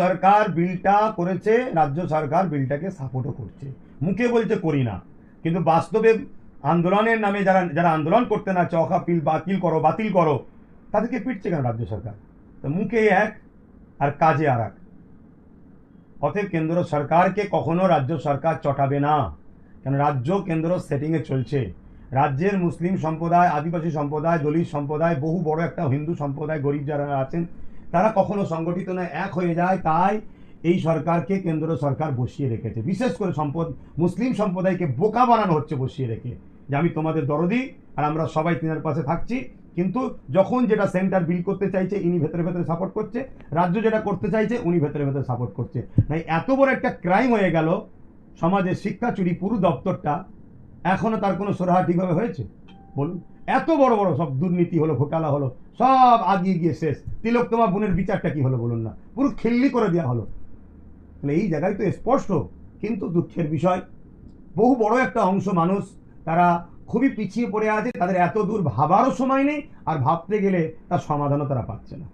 সরকার বিলটা করেছে, রাজ্য সরকার বিলটাকে সাপোর্টও করছে, মুখে বলছে করি না, কিন্তু বাস্তবে আন্দোলনের নামে যারা যারা আন্দোলন করতে না চখা বিল বাতিল করো তাদেরকে পিটছে কেন রাজ্য সরকার? তো মুখে এক আর কাজে আর এক। অতএব কেন্দ্র সরকারকে কখনো রাজ্য সরকার চটাবে না, কেন রাজ্য কেন্দ্র সেটিংয়ে চলছে। রাজ্যের মুসলিম সম্প্রদায়, আদিবাসী সম্প্রদায়, দলিত সম্প্রদায়, বহু বড় একটা হিন্দু সম্প্রদায়, গরিব যারা আছেন তারা কখনো সংগঠিত নয়, এক হয়ে যায়। তাই এই সরকারকে কেন্দ্র সরকার বসিয়ে রেখেছে, বিশেষ করে মুসলিম সম্প্রদায়কে বোকা বানানো হচ্ছে বসিয়ে রেখে, যে আমি তোমাদের দরদি আর আমরা সবাই তিনার পাশে থাকছি। কিন্তু যখন যেটা সেন্টার বিল করতে চাইছে ইনি ভেতরে ভেতরে সাপোর্ট করছে, রাজ্য যেটা করতে চাইছে উনি ভেতরে ভেতরে সাপোর্ট করছে। নাই এত বড় একটা ক্রাইম হয়ে গেল সমাজের শিক্ষা চুরি, পুরো দপ্তরটা এখনো তার কোনো সুরাহা ঠিকভাবে হয়েছে বলুন? এত বড় বড় সব দুর্নীতি হলো, ঘোটালা হলো, সব আগিয়ে গিয়ে শেষ। তিলোত্তমা বোনের বিচারটা কি হলো বলুন না, পুরো খিল্লি করে দেওয়া হলো। তাহলে এই জায়গায় তো স্পষ্ট। কিন্তু দুঃখের বিষয়, বহু বড় একটা অংশ মানুষ তারা খুবই পিছিয়ে পড়ে আছে, তাদের এত দূর ভাবারও সময় নেই, আর ভাবতে গেলে তার সমাধানও তারা পাচ্ছে না।